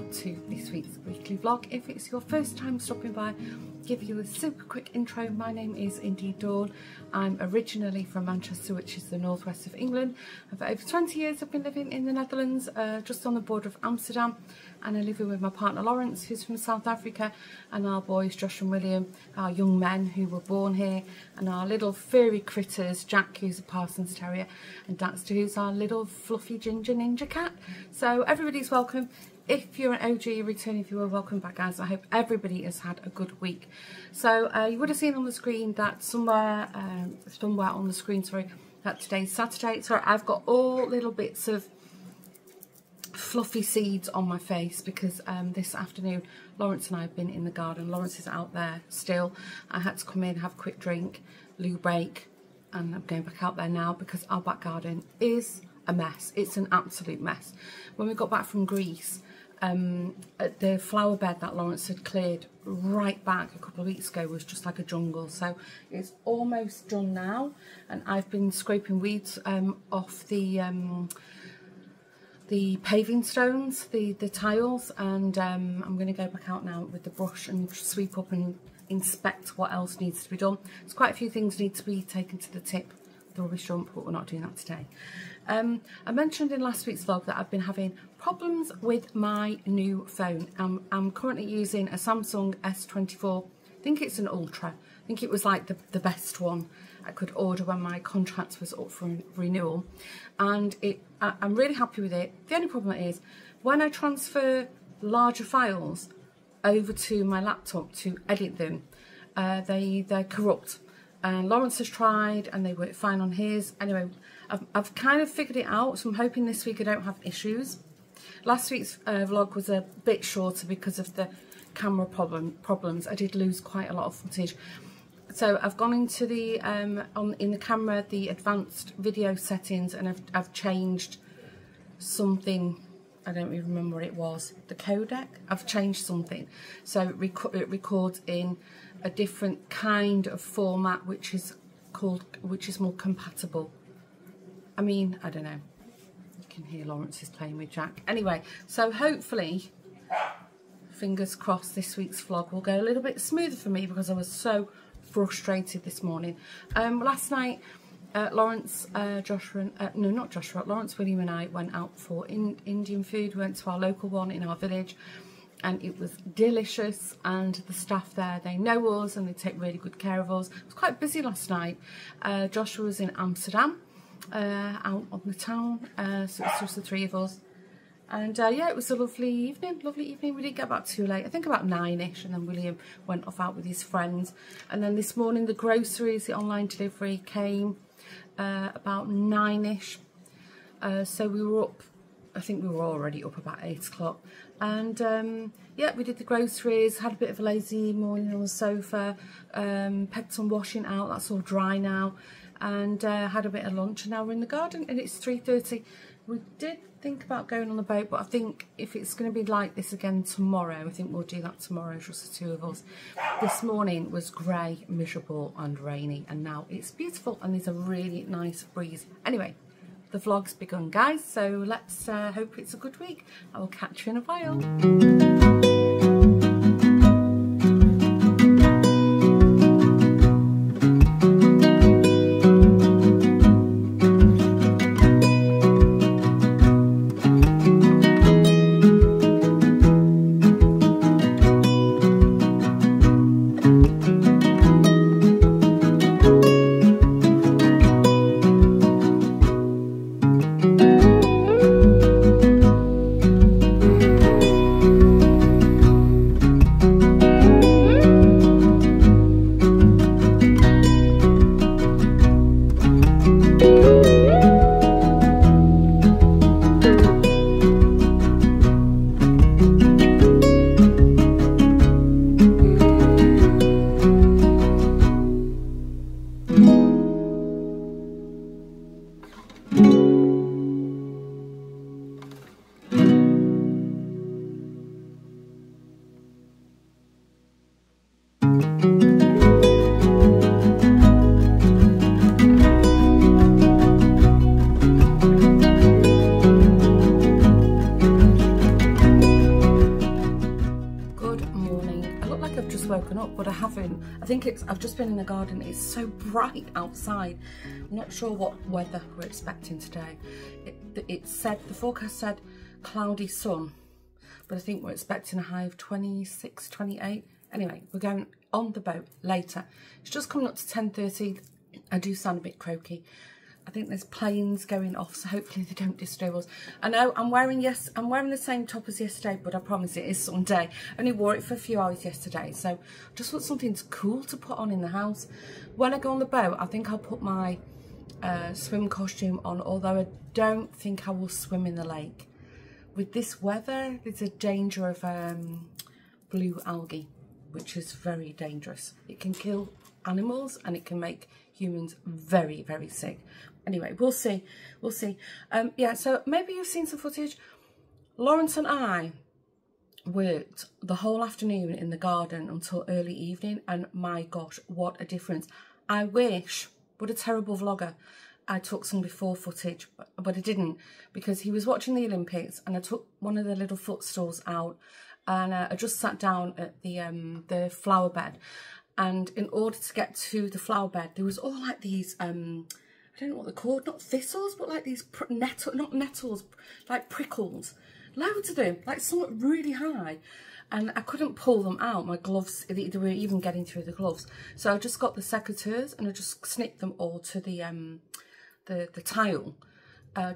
welcome to this week's weekly vlog. If it's your first time stopping by, give you a super quick intro. My name is indeed Dawn. I'm originally from Manchester, which is the northwest of England, and for over 20 years I've been living in the Netherlands, just on the border of Amsterdam, and I live here with my partner Lawrence, who's from South Africa, and our boys Josh and William, our young men who were born here, and our little furry critters, Jack, who's a Parsons Terrier, and Daxter, who's our little fluffy ginger ninja cat. So everybody's welcome. If you're an OG returning viewer, welcome back, guys. I hope everybody has had a good week. So you would have seen on the screen that somewhere on the screen, sorry, that today's Saturday. So I've got all little bits of fluffy seeds on my face because this afternoon Lawrence and I have been in the garden. Lawrence is out there still. I had to come in, have a quick drink, loo break, and I'm going back out there now because our back garden is a mess. It's an absolute mess. When we got back from Greece, the flower bed that Lawrence had cleared right back a couple of weeks ago was just like a jungle. So it's almost done now, and I've been scraping weeds off the paving stones, the tiles, and I'm going to go back out now with the brush and sweep up and inspect what else needs to be done. There's quite a few things need to be taken to the tip, the rubbish dump, but we're not doing that today. I mentioned in last week's vlog that I've been having problems with my new phone. I'm currently using a Samsung S24. I think it's an Ultra. I think it was like the best one I could order when my contract was up for renewal, and I'm really happy with it. The only problem is when I transfer larger files over to my laptop to edit them, they're corrupt. And Lawrence has tried and they work fine on his. Anyway, I've kind of figured it out, so I'm hoping this week I don't have issues. Last week's vlog was a bit shorter because of the camera problems. I did lose quite a lot of footage. So I've gone into the, in the camera, the advanced video settings, and I've changed something. I don't even remember what it was. The codec? I've changed something. So it records in a different kind of format, which is more compatible. I mean, I don't know. You can hear Lawrence is playing with Jack. Anyway, so hopefully, fingers crossed, this week's vlog will go a little bit smoother for me because I was so frustrated this morning. Last night, Lawrence, Lawrence, William and I went out for Indian food. We went to our local one in our village, and it was delicious, and the staff there, they know us and they take really good care of us. It was quite busy last night. Joshua was in Amsterdam, out on the town, so it was just the three of us. And yeah, it was a lovely evening, We didn't get back too late, I think about 9ish, and then William went off out with his friends. And then this morning the groceries, the online delivery came about 9ish. So we were up, I think we were already up about 8 o'clock. And yeah, we did the groceries, had a bit of a lazy morning on the sofa, pegged some washing out, that's all dry now, and had a bit of lunch, and now we're in the garden, and it's 3:30. We did think about going on the boat, but I think if it's going to be like this again tomorrow, I think we'll do that tomorrow, just the two of us. This morning was grey, miserable and rainy, and now it's beautiful and there's a really nice breeze. Anyway, the vlog's begun, guys, so let's hope it's a good week. I will catch you in a while. like I've just woken up, but I haven't. I think I've just been in the garden. It's so bright outside. I'm not sure what weather we're expecting today. It said, the forecast said cloudy sun, but I think we're expecting a high of 26, 28. Anyway, we're going on the boat later. It's just coming up to 10:30. I do sound a bit croaky. I think there's planes going off, so hopefully they don't disturb us. I know I'm wearing the same top as yesterday, but I promise it is Sunday. I only wore it for a few hours yesterday, so I just want something cool to put on in the house. When I go on the boat, I think I'll put my swim costume on, although I don't think I will swim in the lake. With this weather, there's a danger of blue algae, which is very dangerous. It can kill animals and it can make humans very, very sick. Anyway, we'll see. Yeah, so maybe you've seen some footage. Lawrence and I worked the whole afternoon in the garden until early evening, and my gosh, what a difference. I wish, what a terrible vlogger, I took some before footage, but I didn't, because he was watching the Olympics and I took one of the little footstools out, and I just sat down at the flower bed. And in order to get to the flower bed, there was all like these, I don't know what they're called, not thistles, but like these, not nettles, like prickles. Loads of them, like somewhat really high. And I couldn't pull them out. My gloves, they were even getting through the gloves. So I just got the secateurs and I just snipped them all to the tile.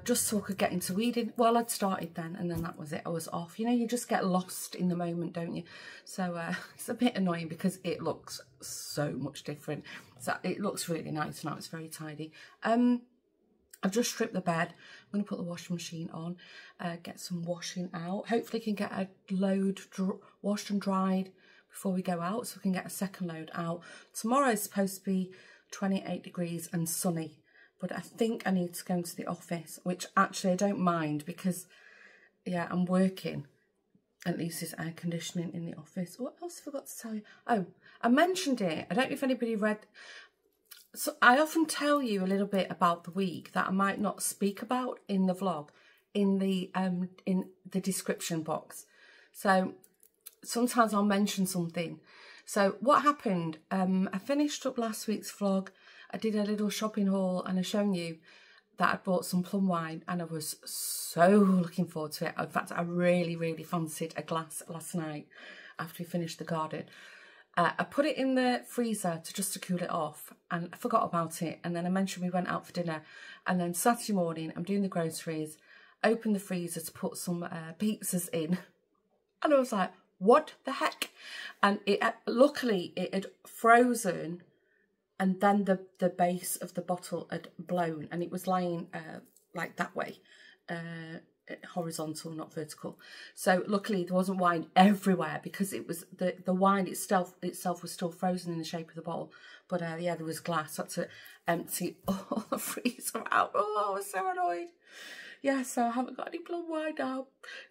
Just so I could get into weeding. Well, I'd started then, and then that was it. I was off. You know, you just get lost in the moment, don't you? So it's a bit annoying because it looks so much different. So it looks really nice now. It's very tidy. I've just stripped the bed. I'm going to put the washing machine on, get some washing out. Hopefully can get a load washed and dried before we go out, so we can get a second load out. Tomorrow is supposed to be 28 degrees and sunny. But I think I need to go into the office, which actually I don't mind because, yeah, I'm working. At least there's air conditioning in the office. What else I forgot to tell you? Oh, I mentioned it. I don't know if anybody read. So I often tell you a little bit about the week that I might not speak about in the vlog, in the description box. So sometimes I'll mention something. So what happened? I finished up last week's vlog. I did a little shopping haul and I've shown you that I bought some plum wine, and I was so looking forward to it. In fact, I really, really fancied a glass last night after we finished the garden. I put it in the freezer to cool it off, and I forgot about it. And then I mentioned we went out for dinner, and then Saturday morning I'm doing the groceries, opened the freezer to put some pizzas in, and I was like, what the heck? And it luckily it had frozen. And then the base of the bottle had blown, and it was lying like that way, horizontal, not vertical. So luckily there wasn't wine everywhere, because it was the wine itself was still frozen in the shape of the bottle. But yeah, there was glass. I had to empty all the freezer out. Oh, I was so annoyed. Yeah, so I haven't got any plum wine now.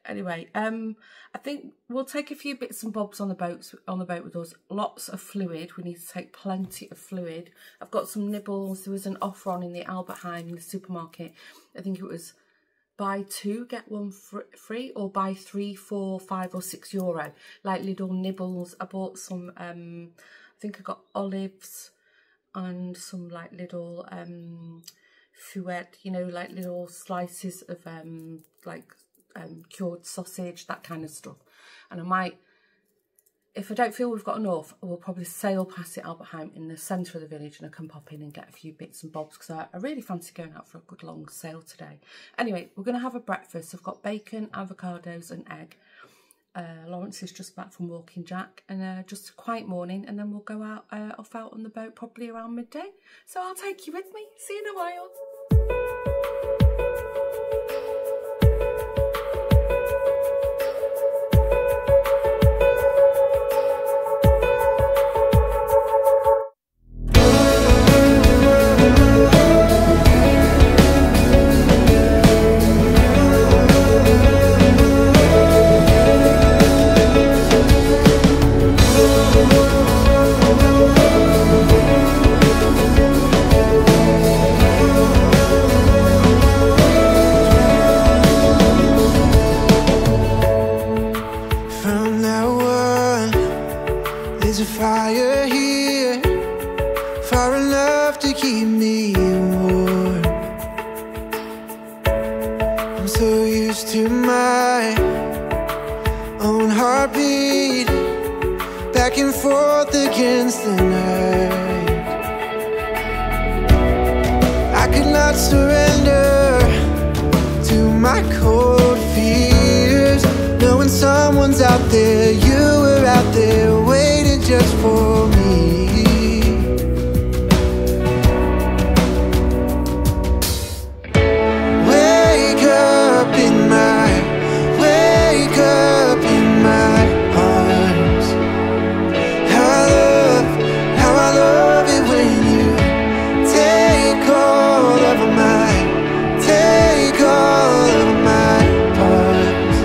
Anyway, I think we'll take a few bits and bobs on the boat with us. Lots of fluid. We need to take plenty of fluid. I've got some nibbles. There was an offer on in the Albert Heijn in the supermarket. I think it was buy two, get one free, or buy 3, 4, 5 or 6 euro. Like little nibbles. I bought some, I think I got olives and some like little fouette, you know, like little slices of cured sausage, that kind of stuff. And I might, if I don't feel we've got enough, we'll probably sail past the Albert Heijn in the centre of the village, and I can pop in and get a few bits and bobs, because I really fancy going out for a good long sail today. Anyway, we're going to have a breakfast. I've got bacon, avocados and egg. Lawrence is just back from walking Jack, and just a quiet morning, and then we'll go out off out on the boat probably around midday. So I'll take you with me. See you in a while. There's a fire here, far enough to keep me warm. I'm so used to my own heartbeat, back and forth against the night. I could not surrender to my cold fears, knowing someone's out there, you were out there waiting just for me. Wake up in my arms. How I love it when you take all of my parts.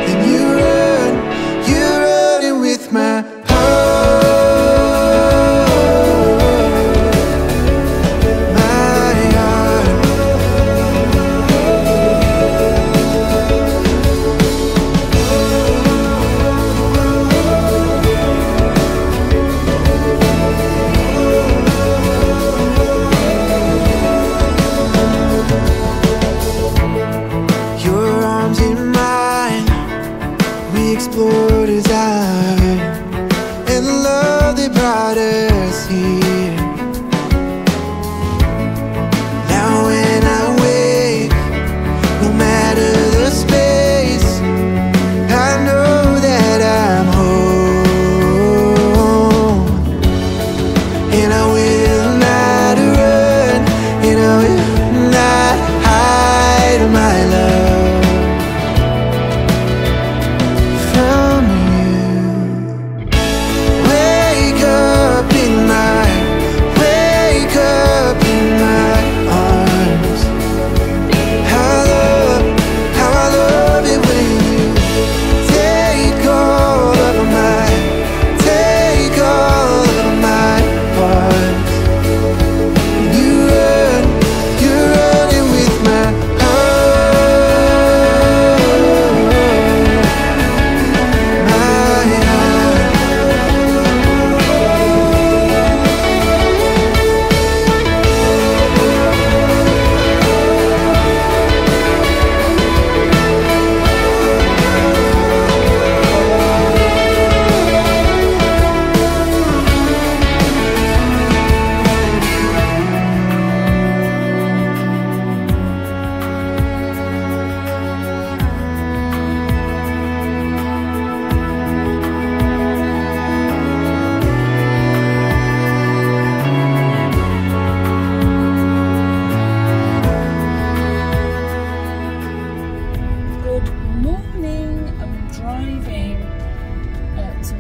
Then you're running with my explored design and the love that brought us here. Now when I wake, no matter the space, I know that I'm home. And I will not run, and I will not hide my love.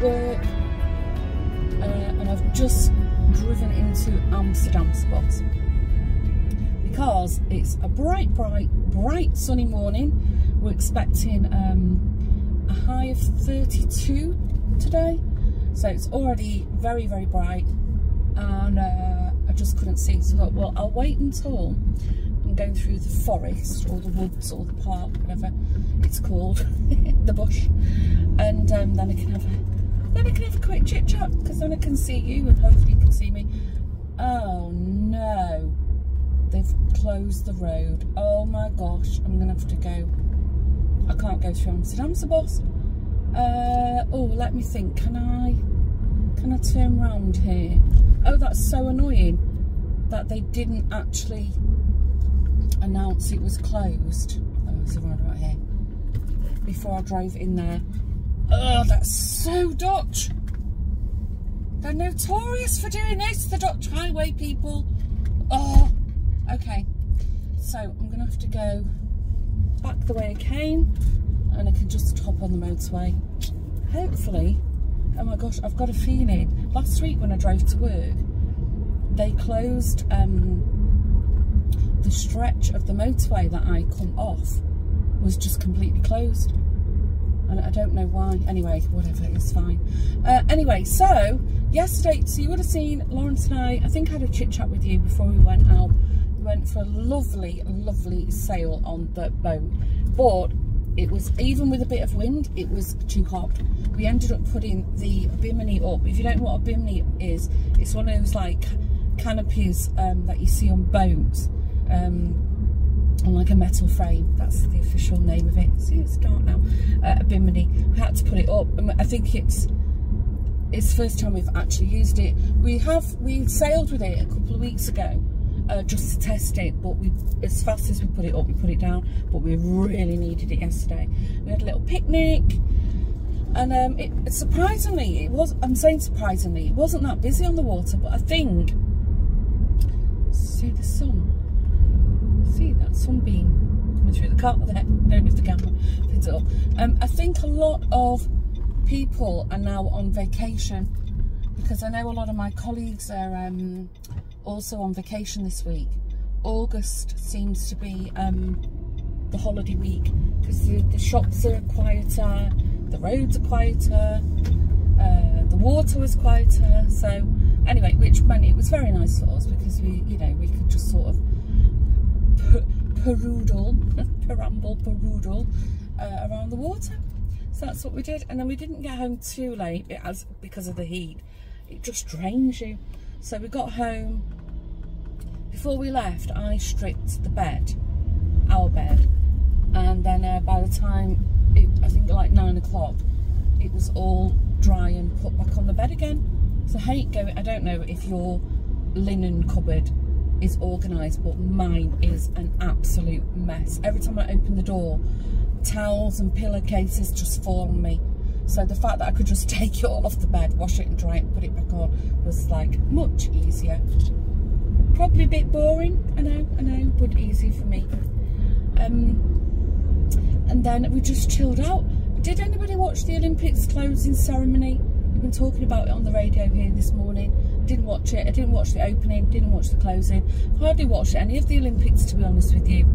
Work and I've just driven into Amsterdam spot because it's a bright sunny morning. We're expecting a high of 32 today, so it's already very bright, and I just couldn't see, so I thought, well, I'll wait until I'm going through the forest or the woods or the park, whatever it's called, the bush, and then I can have a quick chit chat, because then I can see you and hopefully you can see me. Oh no, they've closed the road. Oh my gosh, I'm gonna have to go. I can't go through Amsterdam, so boss. Oh, let me think. Can I turn round here? Oh, that's so annoying that they didn't actually announce it was closed. Oh, it's around about here before I drove in there. Oh, that's so Dutch. They're notorious for doing this, the Dutch highway people. Oh, okay. So I'm going to have to go back the way I came, and I can just hop on the motorway. Hopefully. Oh my gosh, I've got a feeling. Last week when I drove to work, they closed the stretch of the motorway that I come off was just completely closed. And I don't know why. Anyway, whatever, it's fine. Anyway, so yesterday, so you would have seen Lawrence and I think I had a chit chat with you before we went out. We went for a lovely sail on the boat. But it was, even with a bit of wind, it was too hot. We ended up putting the bimini up. If you don't know what a bimini is, it's one of those like canopies that you see on boats, on like a metal frame. That's the official name of it. See, it's dark now. A bimini. We had to put it up, and I think it's the first time we've actually used it. We sailed with it a couple of weeks ago, just to test it, but as fast as we put it up, we put it down. But we really needed it yesterday. We had a little picnic, and surprisingly, I'm saying surprisingly, it wasn't that busy on the water. But I think, see the sun, see that sunbeam coming through the car there. I don't know if the camera picks it up. I think a lot of people are now on vacation, because I know a lot of my colleagues are also on vacation this week. August seems to be the holiday week, because the shops are quieter, the roads are quieter, the water was quieter. So anyway, which meant it was very nice for us, because we could just sort of perambule around the water. So that's what we did. And then we didn't get home too late, because of the heat. It just drains you. So we got home. Before we left, I stripped the bed, our bed, and then by the time, I think like 9 o'clock, it was all dry and put back on the bed again. So I hate going, I don't know if your linen cupboard is organised, but mine is an absolute mess. Every time I open the door, towels and pillowcases just fall on me. So the fact that I could just take it all off the bed, wash it and dry it and put it back on was like much easier. Probably a bit boring, I know, but easy for me. And then we just chilled out. Did anybody watch the Olympics closing ceremony? We've been talking about it on the radio here this morning. Didn't watch it. I didn't watch the opening, didn't watch the closing. Hardly watched any of the Olympics, to be honest with you.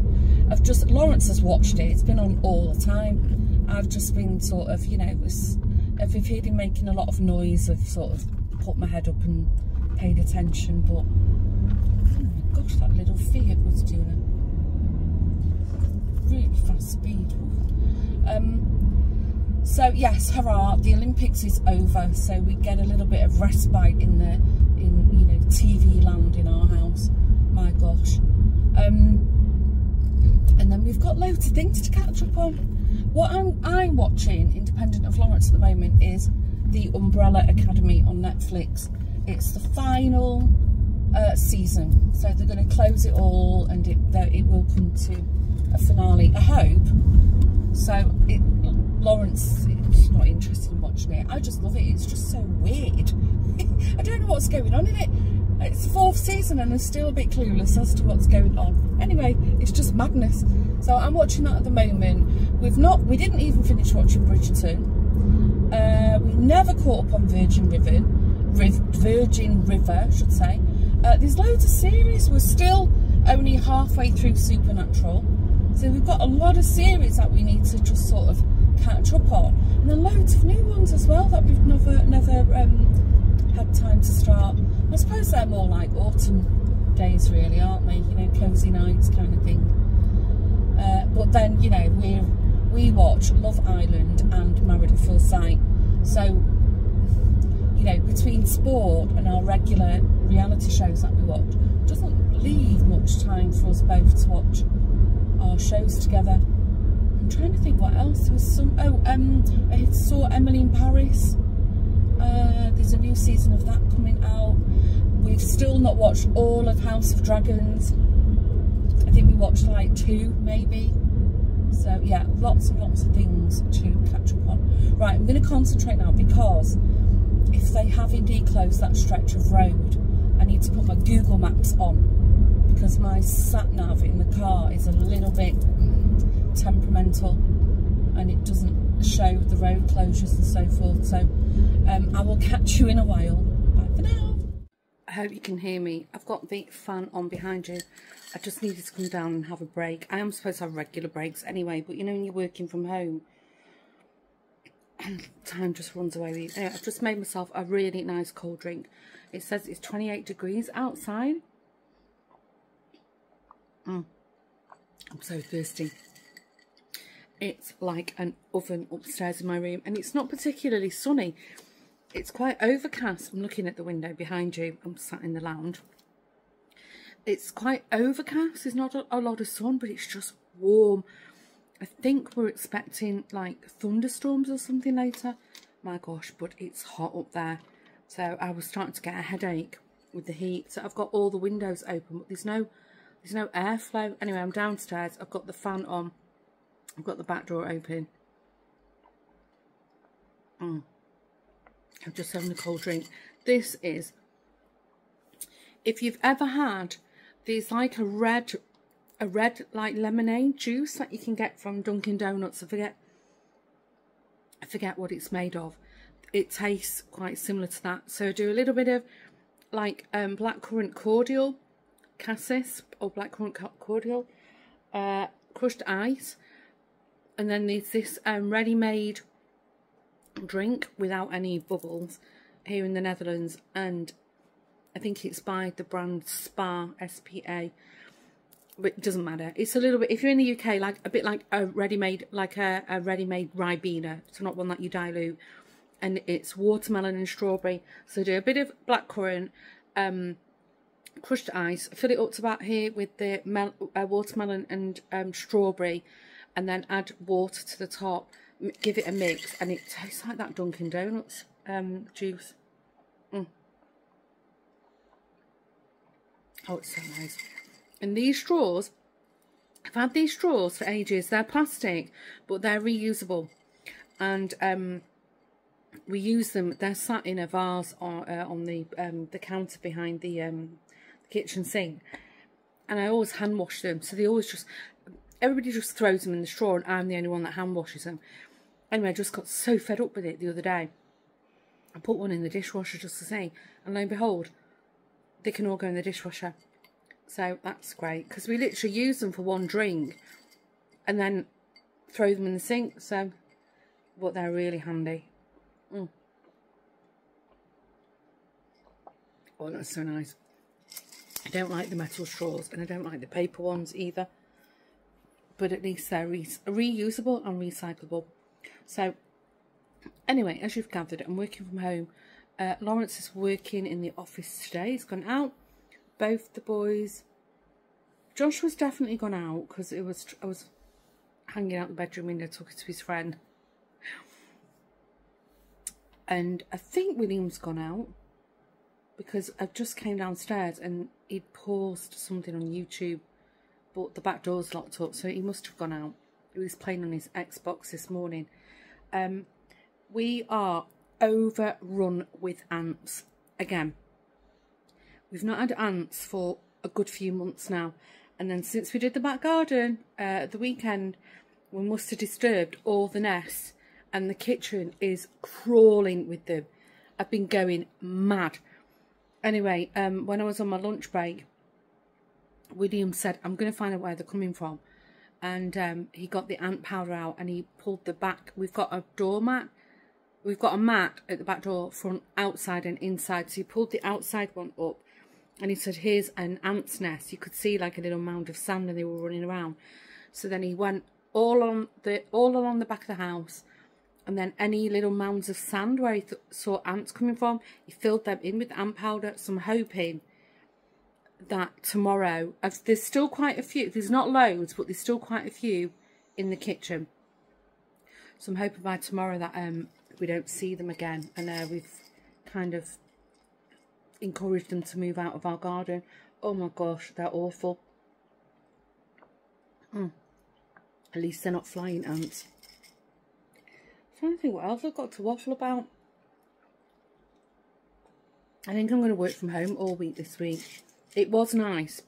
Lawrence has watched it. It's been on all the time. I've just been sort of, I've heard him making a lot of noise. I've sort of put my head up and paid attention, but oh my gosh, that little Fiat was doing a really fast speed. So yes, hurrah, the Olympics is over, so we get a little bit of respite in TV land in our house. My gosh. And then we've got loads of things to catch up on. What I'm watching, independent of Lawrence at the moment, is the Umbrella Academy on Netflix. It's the final season, so they're going to close it all, and it will come to a finale, I hope. So Lawrence is not interested in watching it. I just love it. It's just so weird. I don't know what's going on in it. It's the 4th season and I'm still a bit clueless as to what's going on. Anyway, it's just madness. So I'm watching that at the moment. We didn't even finish watching Bridgerton. We never caught up on Virgin River, I should say. There's loads of series. We're still only halfway through Supernatural. So we've got a lot of series that we need to just sort of catch up on. And then loads of new ones as well that we've never had time to start. I suppose they're more like autumn days really, aren't they? Cozy nights kind of thing. But then, we watch Love Island and Married at First Sight. So, between sport and our regular reality shows that we watch, doesn't leave much time for us both to watch our shows together. I'm trying to think what else. There was I saw Emily in Paris. There's a new season of that coming out. We've still not watched all of House of Dragons. I think we watched like 2 maybe. So yeah, lots and lots of things to catch up on. Right, I'm going to concentrate now, because if they have indeed closed that stretch of road, I need to put my Google Maps on, because my sat-nav in the car is a little bit temperamental and it doesn't show the road closures and so forth. So I will catch you in a while. Bye for now. I hope you can hear me. I've got the fan on behind you. I just needed to come down and have a break. I am supposed to have regular breaks anyway, but when you're working from home, time just runs away with you. Anyway, I've just made myself a really nice cold drink. It says it's 28 degrees outside. I'm so thirsty. It's like an oven upstairs in my room, and it's not particularly sunny. It's quite overcast. I'm looking at the window behind you. I'm sat in the lounge. It's quite overcast. There's not a lot of sun, but it's just warm. I think we're expecting like thunderstorms or something later. My gosh, but it's hot up there. So I was starting to get a headache with the heat. So I've got all the windows open, but there's no airflow. Anyway, I'm downstairs. I've got the fan on. I've got the back door open. I'm just having a cold drink. This is, if you've ever had, there's like a red like lemonade juice that you can get from Dunkin' Donuts. I forget what it's made of. It tastes quite similar to that. So I do a little bit of like blackcurrant cordial, cassis or blackcurrant cordial, crushed ice, and then there's this ready-made drink without any bubbles here in the Netherlands, and I think it's by the brand Spa, S-P-A. But it doesn't matter. It's a little bit, if you're in the UK, like a bit like a ready-made, like a ready-made Ribena. It's not one that you dilute. And it's watermelon and strawberry. So do a bit of blackcurrant, crushed ice, fill it up to about here with the watermelon and strawberry, and then add water to the top. Give it a mix, and it tastes like that Dunkin' Donuts juice. Oh, it's so nice. And these straws, I've had these straws for ages. They're plastic, but they're reusable. And we use them. They're sat in a vase on the counter behind the kitchen sink. And I always hand wash them. So they always just, everybody just throws them in the straw, and I'm the only one that hand washes them. Anyway, I just got so fed up with it the other day. I put one in the dishwasher just to see. And lo and behold, they can all go in the dishwasher. So that's great, because we literally use them for one drink and then throw them in the sink. So, but they're really handy. Oh, that's so nice. I don't like the metal straws, and I don't like the paper ones either. But at least they're reusable and recyclable. So, anyway, as you've gathered, I'm working from home. Lawrence is working in the office today. He's gone out. Both the boys. Joshua's definitely gone out because I was hanging out the bedroom window talking to his friend. And I think William's gone out because I just came downstairs and he'd paused something on YouTube, but the back door's locked up, so he must have gone out. He was playing on his Xbox this morning. We are overrun with ants again. We've not had ants for a good few months now. And then since we did the back garden at the weekend, we must have disturbed all the nests. And the kitchen is crawling with them. I've been going mad. Anyway, when I was on my lunch break, William said, I'm going to find out where they're coming from. And he got the ant powder out and he pulled the back. We've got a doormat. We've got a mat at the back door, front, outside and inside. So he pulled the outside one up. And he said, here's an ant's nest. You could see like a little mound of sand and they were running around. So then he went all along the back of the house. And then any little mounds of sand where he saw ants coming from, he filled them in with ant powder. So I'm hoping that tomorrow, there's still quite a few. There's not loads, but there's still quite a few in the kitchen. So I'm hoping by tomorrow that we don't see them again. And we've kind of encourage them to move out of our garden. Oh my gosh, they're awful. At least they're not flying ants. I'm trying to think what else I've got to waffle about. I think I'm going to work from home all week this week. It was nice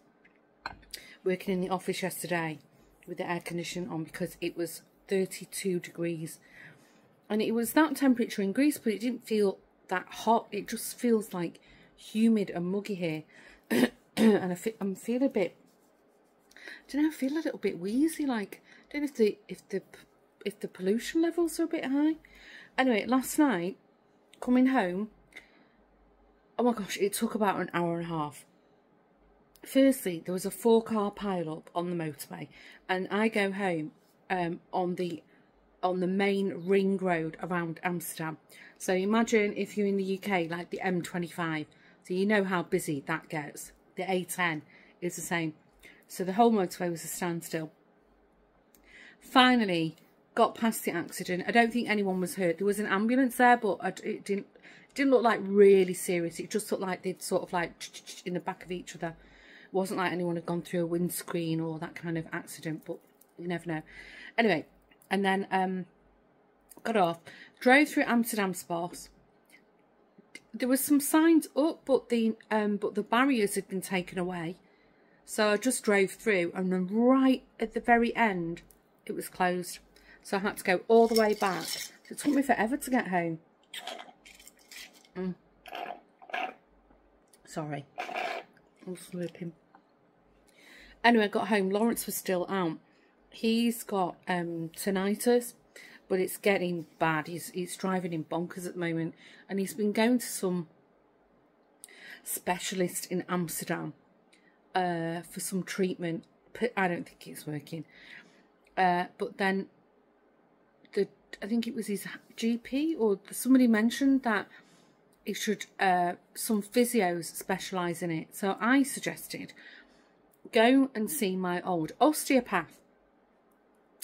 working in the office yesterday with the air conditioning on because it was 32 degrees. And it was that temperature in Greece, but it didn't feel that hot. It just feels like humid and muggy here. And I'm feeling a bit, I don't know, I feel a little bit wheezy, like I don't know if the pollution levels are a bit high. Anyway, last night coming home, oh my gosh, it took about an hour and a half. Firstly, there was a 4-car pile up on the motorway, and I go home on the main ring road around Amsterdam. So imagine if you're in the UK, like the M25, so you know how busy that gets. The A10 is the same. So the whole motorway was a standstill. Finally got past the accident. I don't think anyone was hurt. There was an ambulance there, but it didn't look like really serious. It just looked like they'd sort of like in the back of each other. It wasn't like anyone had gone through a windscreen or that kind of accident, but you never know. Anyway, and then got off, drove through Amsterdam Spa. There was some signs up, but the barriers had been taken away. So I just drove through, and then right at the very end, it was closed. So I had to go all the way back. So it took me forever to get home. Sorry, I'm slurping. Anyway, I got home. Lawrence was still out. He's got tinnitus, but it's getting bad. He's driving him bonkers at the moment, and he's been going to some specialist in Amsterdam for some treatment. I don't think it's working. But then I think it was his GP or somebody mentioned that he should, some physios specialise in it. So I suggested go and see my old osteopath,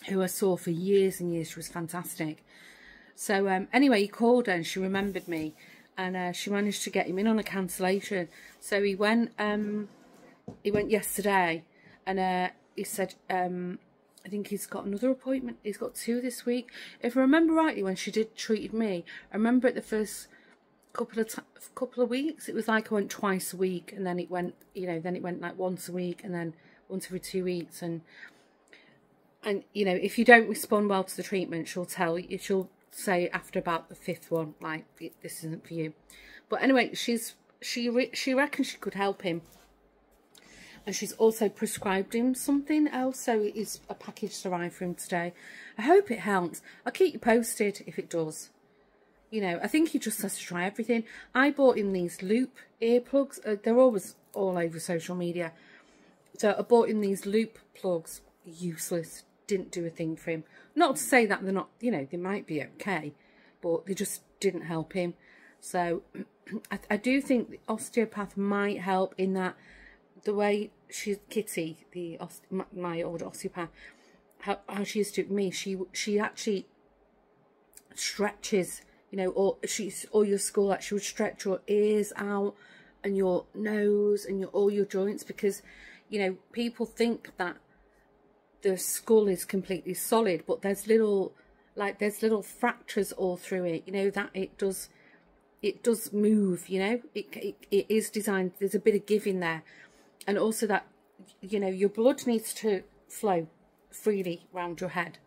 who I saw for years and years. She was fantastic. So anyway, he called her and she remembered me, and she managed to get him in on a cancellation. So he went yesterday, and he said, I think he's got another appointment. He's got 2 this week. If I remember rightly, when she treated me, I remember at the first couple of weeks, it was like I went twice a week, and then it went, you know, then it went like once a week, and then once every 2 weeks, and you know, if you don't respond well to the treatment, she'll say after about the 5th one, like, this isn't for you. But anyway, she reckons she could help him. And she's also prescribed him something else, so it's a package to arrive for him today. I hope it helps. I'll keep you posted if it does. You know, I think he just has to try everything. I bought him these loop earplugs. They're always all over social media. So I bought him these loop plugs. Useless. Didn't do a thing for him. Not to say that they're not, you know, they might be okay, but they just didn't help him. So I do think the osteopath might help in that. The way Kitty, my old osteopath, how she used to do me, she actually stretches, you know, or your skull, like she would stretch your ears out and your nose and all your joints, because, you know, people think that the skull is completely solid, but there's little fractures all through it, you know, that it does move, you know, it is designed, there's a bit of give in there. And also that, you know, your blood needs to flow freely around your head,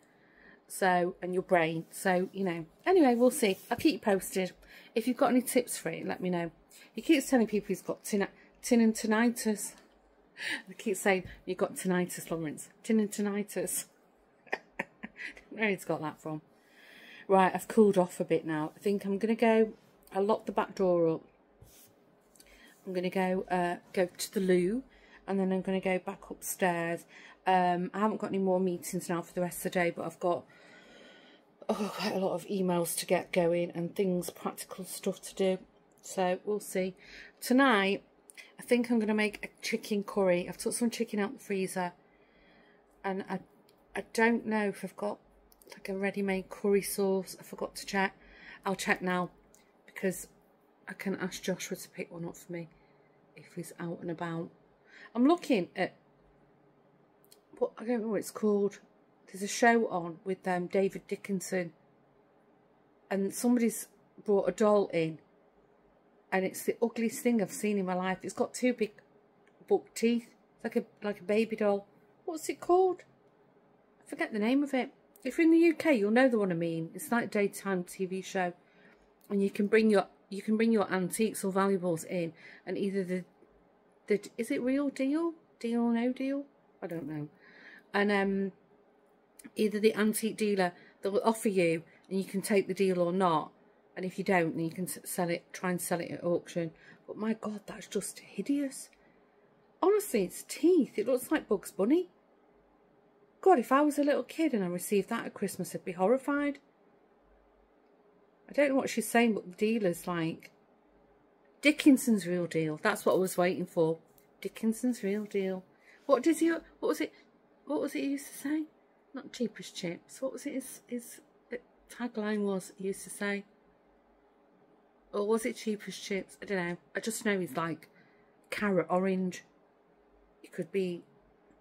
so, and your brain. So, you know, anyway, we'll see. I'll keep you posted. If you've got any tips for it, let me know. He keeps telling people he's got tin and tinnitus. I keep saying, you've got tinnitus, Lawrence. Tin and tinnitus. I don't know where he's got that from. Right, I've cooled off a bit now. I think I'm going to go, I'll lock the back door up. I'm going to go to the loo, and then I'm going to go back upstairs. I haven't got any more meetings now for the rest of the day, but I've got quite a lot of emails to get going and things, practical stuff to do. So we'll see. Tonight, I think I'm going to make a chicken curry. I've took some chicken out the freezer, and I don't know if I've got like a ready-made curry sauce. I forgot to check. I'll check now, because I can ask Joshua to pick one up for me if he's out and about. I'm looking at what, I don't know what it's called. There's a show on with David Dickinson, and somebody's brought a doll in, and it's the ugliest thing I've seen in my life. It's got 2 big buck teeth. It's like a baby doll. What's it called? I forget the name of it. If you're in the UK, you'll know the one I mean. It's like a daytime TV show, and you can bring your antiques or valuables in, and either is it real deal or no deal? I don't know. And either the antique dealer, they'll offer you, and you can take the deal or not. And if you don't, then you can try and sell it at auction. But my God, that's just hideous. Honestly, it's teeth. It looks like Bugs Bunny. God, if I was a little kid and I received that at Christmas, I'd be horrified. I don't know what she's saying, but the dealer's like, Dickinson's Real Deal. That's what I was waiting for. Dickinson's Real Deal. What was it he used to say? Not cheap as chips. What was it his tagline was, he used to say? Or was it cheap as chips? I don't know. I just know he's like carrot orange. It could be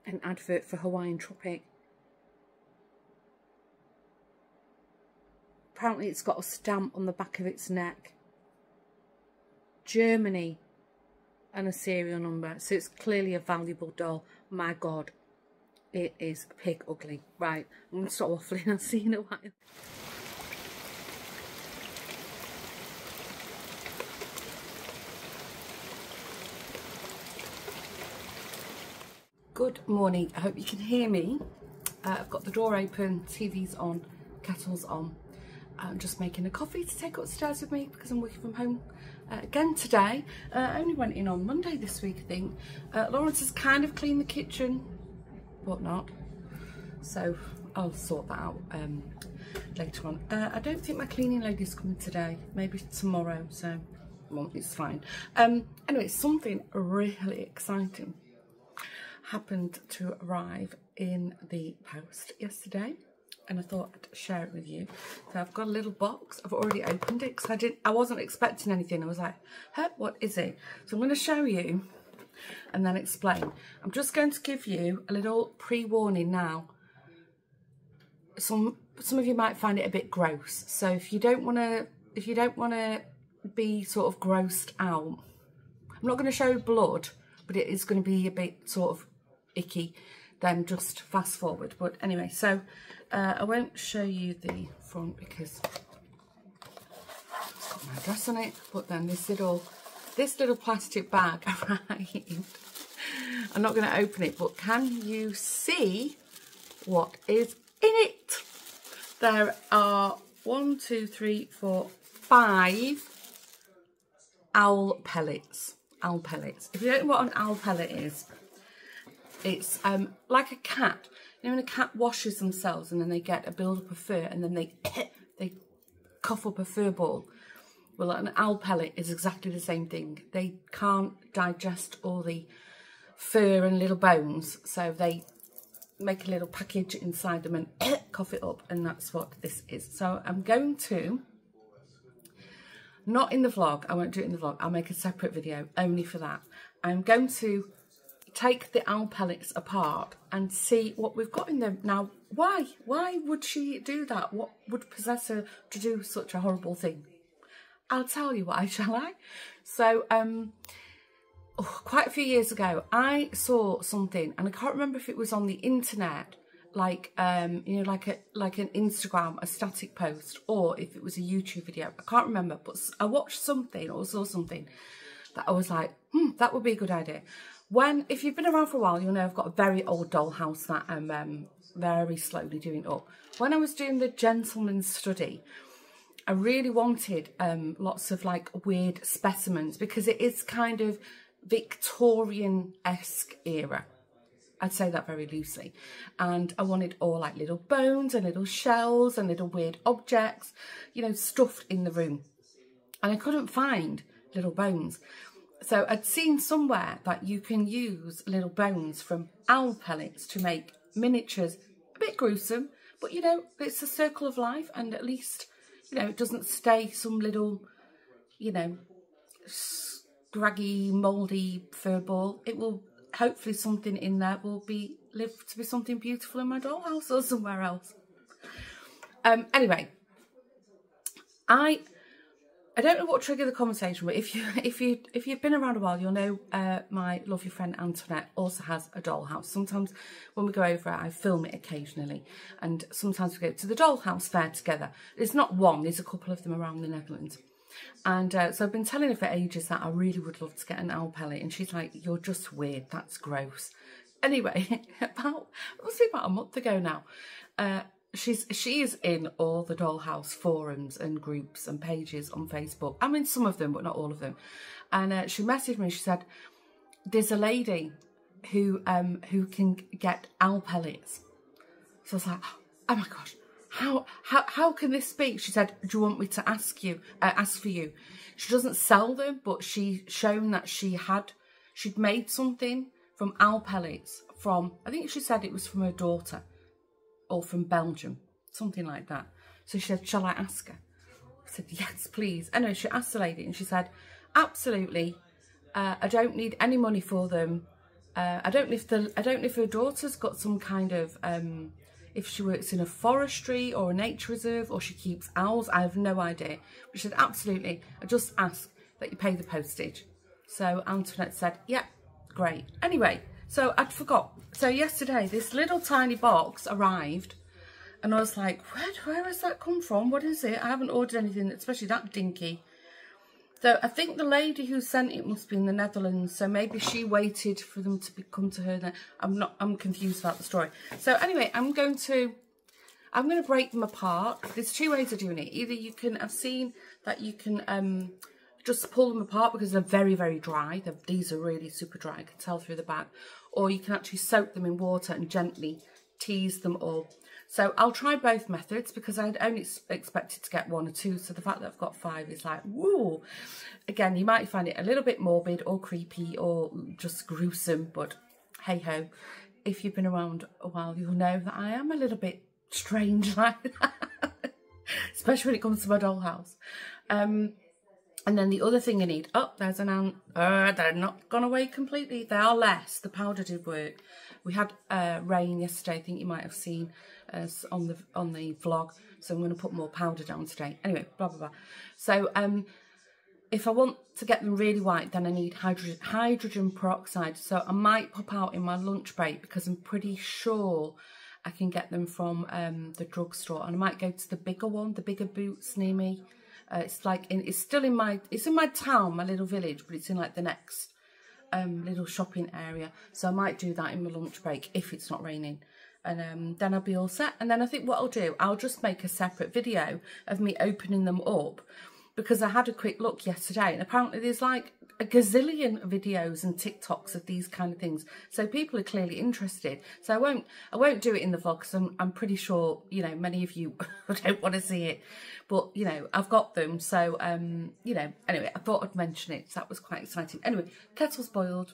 an advert for Hawaiian Tropic. Apparently it's got a stamp on the back of its neck. Germany. And a serial number. So it's clearly a valuable doll. My God. It is pig ugly. Right. I'm going to stop waffling. I'll see you in a while. Good morning. I hope you can hear me. I've got the door open, TV's on, kettle's on. I'm just making a coffee to take upstairs with me because I'm working from home again today. I only went in on Monday this week, I think. Lawrence has kind of cleaned the kitchen, but not. So I'll sort that out later on. I don't think my cleaning lady's coming today. Maybe tomorrow, so well, it's fine. Anyway, something really exciting happened to arrive in the post yesterday, and I thought I'd share it with you. So I've got a little box. I've already opened it because I wasn't expecting anything. I was like, huh, what is it? So I'm going to show you and then explain. I'm just going to give you a little pre-warning now. Some of you might find it a bit gross. So if you don't want to be sort of grossed out, I'm not going to show blood, but it is going to be a bit sort of icky, then just fast forward. But anyway, so I won't show you the front because it's got my address on it, but then this little plastic bag arrived. I'm not going to open it, but can you see what is in it? There are 1, 2, 3, 4, 5 owl pellets. Owl pellets. If you don't know what an owl pellet is, it's like a cat. You know when a cat washes themselves and then they get a build-up of fur and then they cough up a fur ball? Well, an owl pellet is exactly the same thing. They can't digest all the fur and little bones, so they make a little package inside them and cough it up, and that's what this is. So I'm going to, not in the vlog, I won't do it in the vlog, I'll make a separate video only for that. I'm going to take the owl pellets apart and see what we've got in them. Now, why would she do that? What would possess her to do such a horrible thing? I'll tell you why, shall I? So, quite a few years ago, I saw something, and I can't remember if it was on the internet, like, you know, like an Instagram, a static post, or if it was a YouTube video. I can't remember, but I watched something or saw something that I was like, that would be a good idea. If you've been around for a while, you'll know I've got a very old dollhouse that I'm very slowly doing up. When I was doing the gentleman's study, I really wanted lots of like weird specimens because it is kind of Victorian-esque era. I'd say that very loosely. And I wanted all like little bones and little shells and little weird objects, you know, stuffed in the room. And I couldn't find little bones. So I'd seen somewhere that you can use little bones from owl pellets to make miniatures. A bit gruesome, but you know, it's a circle of life, and at least, you know, it doesn't stay some little, you know, scraggy, mouldy fur ball. It will, hopefully something in there will live to be something beautiful in my dollhouse or somewhere else. Anyway, I don't know what triggered the conversation, but if you've been around a while, you'll know my lovely friend Antoinette also has a dollhouse. Sometimes when we go over it, I film it occasionally, and sometimes we go to the dollhouse fair together. There's not one, there's a couple of them around the Netherlands. And so I've been telling her for ages that I really would love to get an owl pellet, and she's like, you're just weird, that's gross. Anyway, it must be about a month ago now, she is in all the dollhouse forums and groups and pages on Facebook. I'm in some of them, but not all of them. And she messaged me. She said, "There's a lady who can get owl pellets So I was like, oh my gosh, how can this be? She said, do you want me to ask for you? She doesn't sell them, but she's shown that she'd made something from owl pellets from, I think she said it was from her daughter or from Belgium, something like that. So she said, shall I ask her? I said, yes, please. Anyway, she asked the lady and she said, absolutely. I don't need any money for them. I don't know if her daughter's got some kind of, if she works in a forestry or a nature reserve or she keeps owls. I have no idea. But she said, absolutely. I just ask that you pay the postage. So Antoinette said, yeah, great. Anyway, so I'd forgot. So yesterday, this little tiny box arrived. And I was like, where has that come from? What is it? I haven't ordered anything, especially that dinky. So I think the lady who sent it must be in the Netherlands. So maybe she waited for them to come to her. Then I'm confused about the story. So anyway, I'm going to break them apart. There's two ways of doing it. Either you can, I've seen that you can just pull them apart because they're very, very dry. These are really super dry. I can tell through the back. Or you can actually soak them in water and gently tease them all. So I'll try both methods because I'd only expected to get 1 or 2. So the fact that I've got 5 is like, woo. Again, you might find it a little bit morbid or creepy or just gruesome. But hey ho, if you've been around a while, you'll know that I am a little bit strange like that. Especially when it comes to my dollhouse. And then the other thing you need, there's an ant. They're not gone away completely. They are less. The powder did work. We had rain yesterday. I think you might have seen on the vlog. So I'm going to put more powder down today. Anyway, blah, blah, blah. So if I want to get them really white, then I need hydrogen peroxide. So I might pop out in my lunch break because I'm pretty sure I can get them from the drugstore. And I might go to the bigger one, the bigger Boots near me. It's like, it's in my town, my little village, but it's in like the next little shopping area. So I might do that in my lunch break if it's not raining. And then I'll be all set. And then I think what I'll do, I'll just make a separate video of me opening them up because I had a quick look yesterday and apparently there's like a gazillion videos and TikToks of these kind of things. So people are clearly interested. So I won't do it in the vlog because I'm pretty sure, you know, many of you don't want to see it. But, you know, I've got them. So, you know, anyway, I thought I'd mention it. So that was quite exciting. Anyway, kettle's boiled.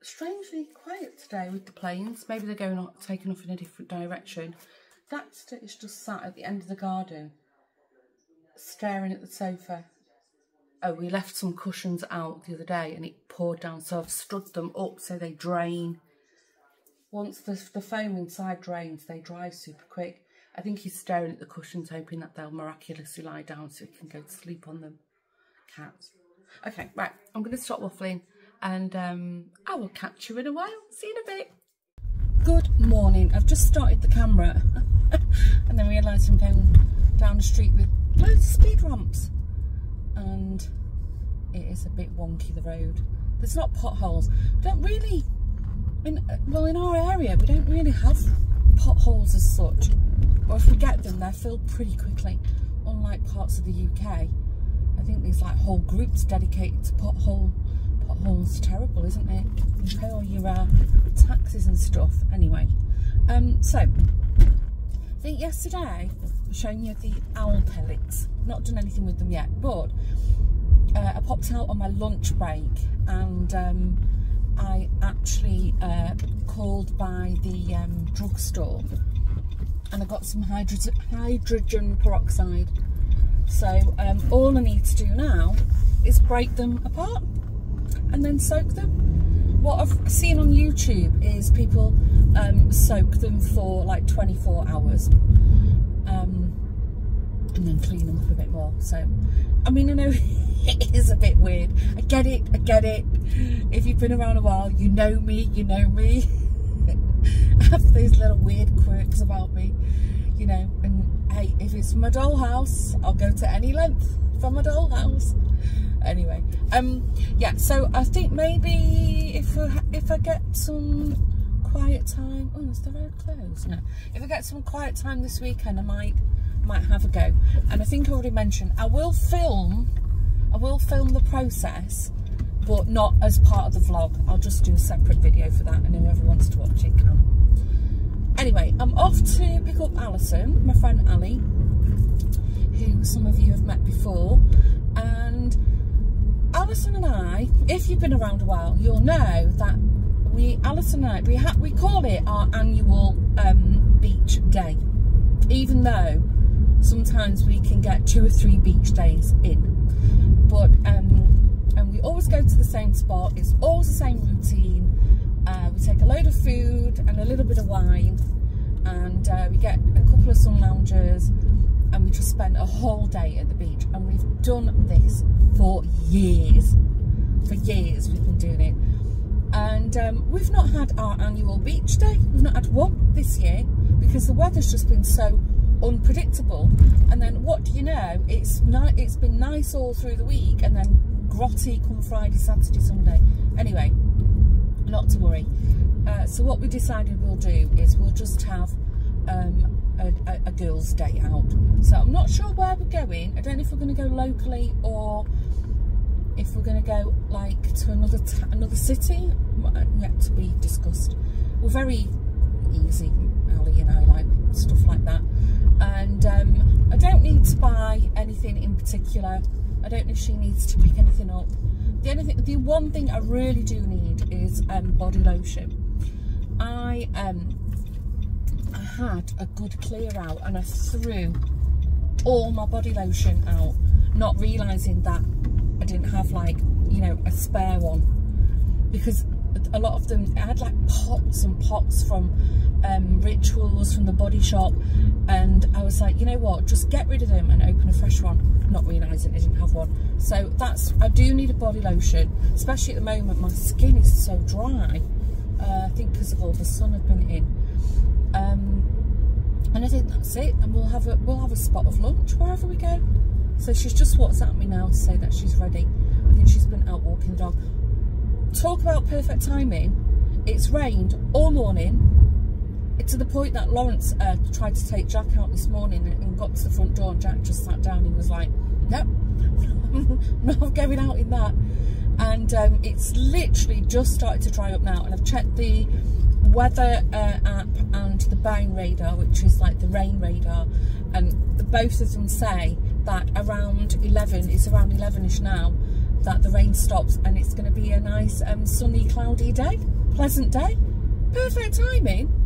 Strangely quiet today with the planes. Maybe they're taking off in a different direction. Daxter is just sat at the end of the garden, staring at the sofa. Oh, we left some cushions out the other day and it poured down, so I've stood them up so they drain. Once the foam inside drains, they dry super quick. I think he's staring at the cushions, hoping that they'll miraculously lie down so he can go to sleep on them. Cats. Okay, right, I'm going to stop waffling and I will catch you in a while. See you in a bit. Good morning. I've just started the camera and then realised I'm going down the street with loads of speed ramps. And it is a bit wonky, the road. There's not potholes. We don't really, well, in our area, we don't really have potholes as such. Or if we get them, they're filled pretty quickly. Unlike parts of the UK, I think there's like whole groups dedicated to potholes. Terrible, isn't it? You pay all your taxes and stuff. Anyway, so I think yesterday I was showing you the owl pellets. Not done anything with them yet, but I popped out on my lunch break and I actually called by the drugstore and I got some hydrogen peroxide. So all I need to do now is break them apart and then soak them. What I've seen on YouTube is people soak them for like 24 hours and then clean them up a bit more. So, I mean, I know it is a bit weird. I get it. If you've been around a while, you know me. I have those little weird quirks about me, you know, and hey, if it's my dollhouse, I'll go to any length for my dollhouse. Anyway, yeah, so I think maybe if I get some quiet time, oh, is the road closed? No. If I get some quiet time this weekend, I might have a go. And I think I already mentioned I will film the process, but not as part of the vlog. I'll just do a separate video for that, and whoever wants to watch it can. Anyway, I'm off to pick up Alison, my friend Ali, who some of you have met before. And Alison and I, if you've been around a while, you'll know that Alison and I, we call it our annual beach day, even though sometimes we can get 2 or 3 beach days in. But and we always go to the same spot. It's always the same routine. We take a load of food and a little bit of wine, and we get a couple of sun loungers, and we just spend a whole day at the beach. And we've done this for years. For years we've been doing it. And we've not had our annual beach day. We've not had one this year because the weather's just been so unpredictable. And then what do you know, it's been nice all through the week, and then grotty come Friday, Saturday, Sunday. Anyway, not to worry. So what we decided we'll do is we'll just have a girls' day out. So I'm not sure where we're going. I don't know if we're going to go locally or if we're going to go like to another city. Yet to be discussed. We're very easy, Ali and I, like stuff like that. And I don't need to buy anything in particular. I don't know if she needs to pick anything up. The one thing I really do need is body lotion. I had a good clear out and I threw all my body lotion out, not realising that I didn't have, like, you know, a spare one, because a lot of them, I had like pots and pots from Rituals, from the Body Shop, and I was like, you know what, just get rid of them and open a fresh one, not realising I didn't have one. So I do need a body lotion, especially at the moment. My skin is so dry, I think because of all the sun I've been in. And I think that's it, and we'll have a spot of lunch wherever we go. So she's just WhatsApped me now to say that she's ready. I think she's been out walking the dog. Talk about perfect timing. It's rained all morning, to the point that Lawrence tried to take Jack out this morning and got to the front door, and Jack just sat down and was like, nope, I'm not going out in that. And it's literally just started to dry up now, and I've checked the weather app and the rain radar, which is like the rain radar, and both of them say that around 11, it's around 11ish now, that the rain stops, and it's going to be a nice sunny, cloudy day, pleasant day. Perfect timing.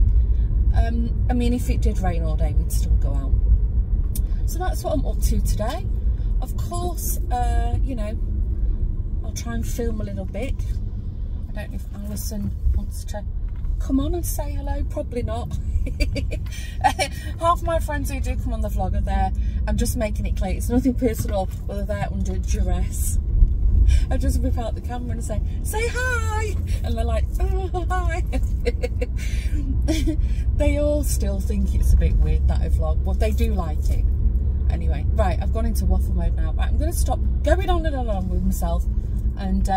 I mean, if it did rain all day, we'd still go out. So that's what I'm up to today. Of course, you know, I'll try and film a little bit. I don't know if Alison wants to come on and say hello. Probably not. Half my friends who do come on the vlog are there. I'm just making it clear, it's nothing personal, but they're there under duress. I just whip out the camera and say hi, and they're like, oh, hi. They all still think it's a bit weird that I vlog, but they do like it. Anyway, right, I've gone into waffle mode now. Right, I'm going to stop going on and on with myself, and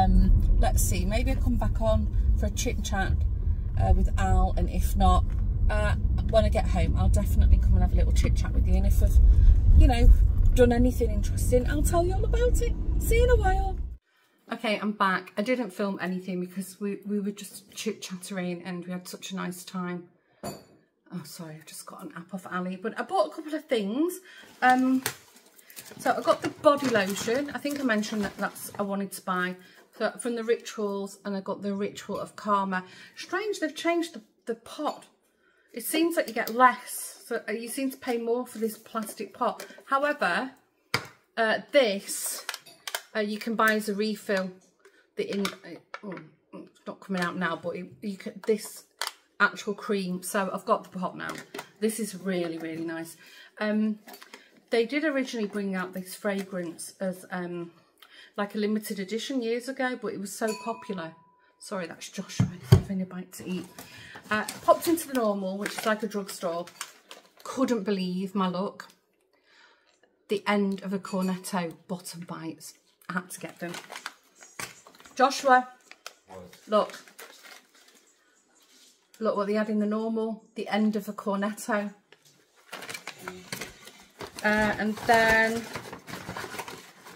let's see, maybe I'll come back on for a chit chat with Al, and if not, when I get home, I'll definitely come and have a little chit chat with you, and if I've, you know, done anything interesting, I'll tell you all about it. See you in a while. Okay, I'm back. I didn't film anything because we were just chit-chattering and we had such a nice time. Oh, sorry, I've just got an app off Ali. But I bought a couple of things. So I got the body lotion. I think I mentioned that's I wanted to buy from the Rituals, and I got the Ritual of Karma. Strange, they've changed the pot. It seems like you get less. So you seem to pay more for this plastic pot. However, this... you can buy as a refill. It's not coming out now, but you can, this actual cream. So I've got the pot now. This is really, really nice. They did originally bring out this fragrance as like a limited edition years ago, but it was so popular. Sorry, that's Joshua having a bite to eat. Popped into the normal, which is like a drugstore. Couldn't believe my luck. The end of a cornetto bottom bites. I had to get them. Joshua, look. Look what they had in the normal. The end of a cornetto. And then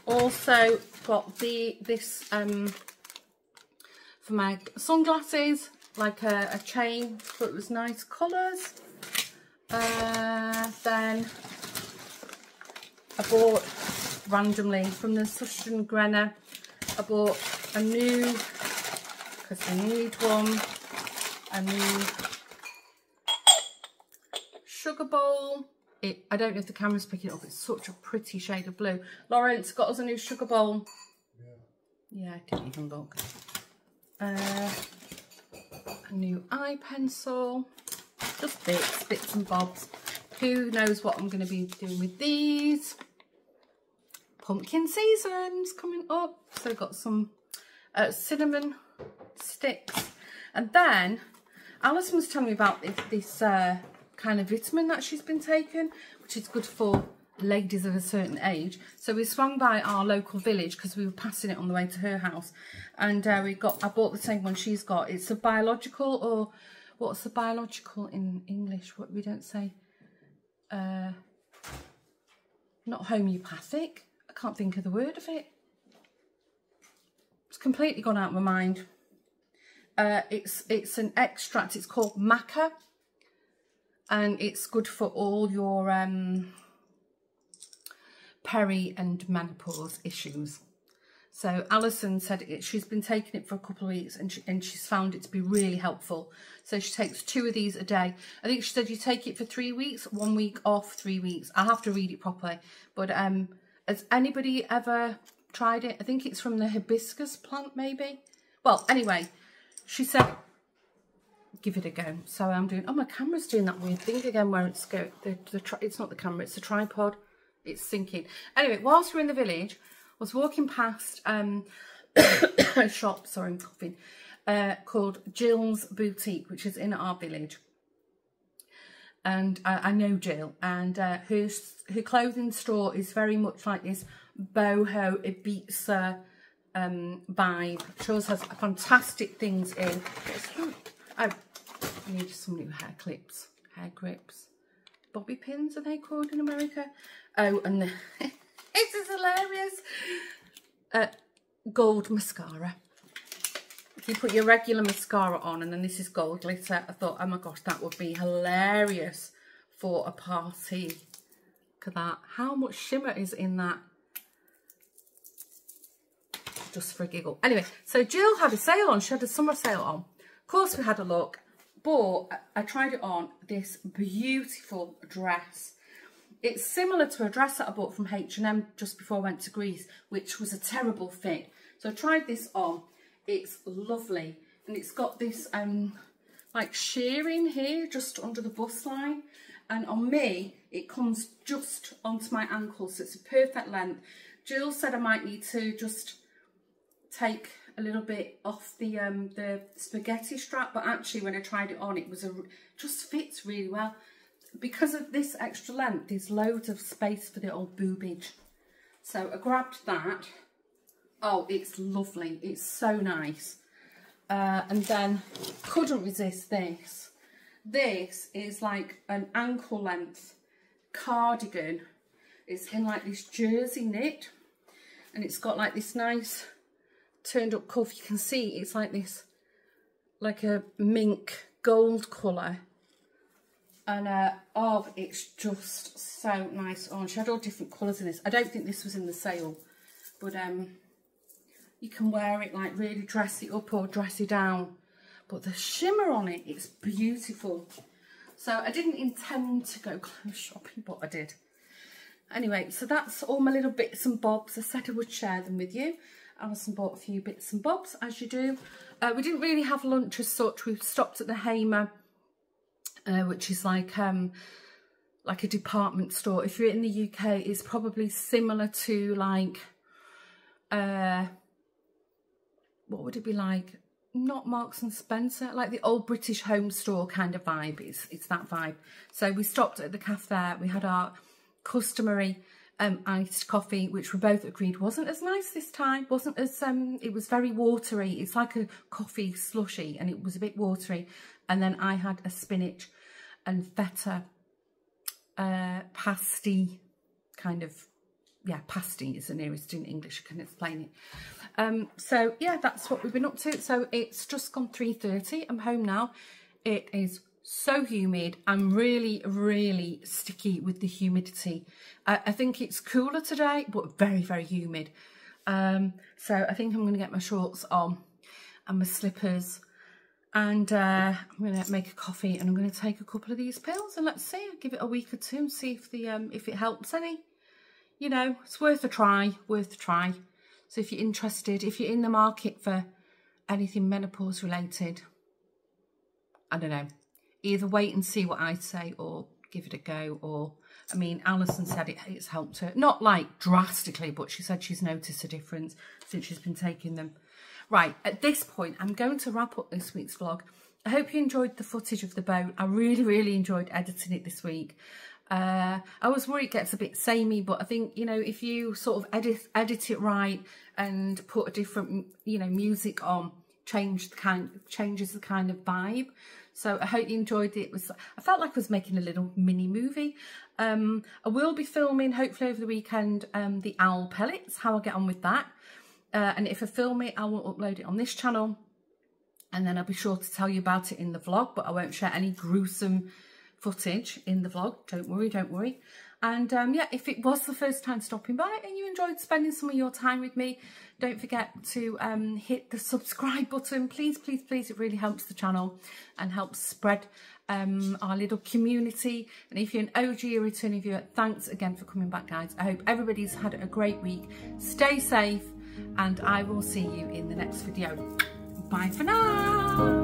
also got this for my sunglasses, like a chain. Thought it was nice colours. Then I bought randomly from the Sushton Grenna, I bought a new, because I need one, a new sugar bowl. I don't know if the camera's picking it up, it's such a pretty shade of blue. Lawrence got us a new sugar bowl. Yeah, I didn't even look. A new eye pencil, just bits and bobs. Who knows what I'm going to be doing with these. Pumpkin season's coming up, so I've got some cinnamon sticks. And then Alison was telling me about this kind of vitamin that she's been taking, which is good for ladies of a certain age. So we swung by our local village because we were passing it on the way to her house, and I bought the same one she's got. It's a biological, or what's the biological in English? What we don't say, not homeopathic. I can't think of the word of it. It's completely gone out of my mind. It's an extract. It's called maca, and it's good for all your peri and menopause issues. So Alison said she's been taking it for a couple of weeks, and she's found it to be really helpful. So she takes 2 of these a day. I think she said you take it for 3 weeks, 1 week off, 3 weeks. I'll have to read it properly. But has anybody ever tried it? I think it's from the hibiscus plant, maybe. Well, anyway, she said give it a go. So I'm doing. Oh, my camera's doing that weird thing again where it's it's not the camera, it's the tripod. It's sinking. Anyway, whilst we're in the village, I was walking past a shop, sorry, I'm coughing, called Jill's Boutique, which is in our village. And I know Jill, and her clothing store is very much like this boho Ibiza vibe. She always has fantastic things in. Oh, I need some new hair clips, hair grips. Bobby pins, are they called in America? Oh, and this is hilarious. Gold mascara. If you put your regular mascara on and then this is gold glitter, I thought, oh my gosh, that would be hilarious for a party. Look at that. How much shimmer is in that? Just for a giggle. Anyway, so Jill had a sale on. She had a summer sale on. Of course, we had a look. But I tried it on, this beautiful dress. It's similar to a dress that I bought from H&M just before I went to Greece, which was a terrible fit. So I tried this on. It's lovely. And it's got this like shearing here just under the bust line. And on me, it comes just onto my ankle, so it's a perfect length. Jill said I might need to just take a little bit off the spaghetti strap, but actually when I tried it on, it was just fits really well. Because of this extra length, there's loads of space for the old boobage. So I grabbed that. Oh, it's lovely. It's so nice. And then couldn't resist this. This is like an ankle length cardigan. It's in like this jersey knit, and it's got like this nice turned up cuff. You can see it's like this, like a mink gold colour. And oh, it's just so nice on. She had all different colours in this. I don't think this was in the sale, but you can wear it like really dressy up or dressy down. But the shimmer on it, it's beautiful. So I didn't intend to go clothes shopping, but I did. Anyway, so that's all my little bits and bobs. I said I would share them with you. Alison bought a few bits and bobs, as you do. We didn't really have lunch as such. We stopped at the Hamer, which is like a department store. If you're in the UK, it's probably similar to like, what would it be like? Not Marks and Spencer, like the old British home store kind of vibe. It's that vibe. So we stopped at the cafe there. We had our customary iced coffee, which we both agreed wasn't as nice this time. Wasn't as it was very watery. It's like a coffee slushy, and it was a bit watery. And then I had a spinach and feta pasty kind of, yeah, pasty is the nearest in English I can explain it. So yeah, that's what we've been up to. So it's just gone 3:30. I'm home now. It is so humid and really, really sticky with the humidity. I think it's cooler today, but very, very humid. So I think I'm going to get my shorts on and my slippers, and I'm going to make a coffee, and I'm going to take a couple of these pills, and let's see, I'll give it a week or two and see if the if it helps any. You know, it's worth a try, worth a try. So if you're interested, if you're in the market for anything menopause related, I don't know, either wait and see what I say or give it a go. Or, I mean, Alison said it's helped her. Not like drastically, but she said she's noticed a difference since she's been taking them. Right, at this point, I'm going to wrap up this week's vlog. I hope you enjoyed the footage of the boat. I really, really enjoyed editing it this week. I was worried it gets a bit samey, but I think, you know, if you sort of edit it right and put a different, you know, music on, changes the kind of vibe. So I hope you enjoyed it. I felt like I was making a little mini movie. I will be filming, hopefully over the weekend, the owl pellets, how I get on with that. And if I film it, I will upload it on this channel, and then I'll be sure to tell you about it in the vlog, but I won't share any gruesome footage in the vlog. Don't worry, don't worry. And yeah, if it was the first time stopping by and you enjoyed spending some of your time with me, don't forget to hit the subscribe button. Please, please, please. It really helps the channel and helps spread our little community. And if you're an OG or returning viewer, thanks again for coming back, guys. I hope everybody's had a great week. Stay safe, and I will see you in the next video. Bye for now.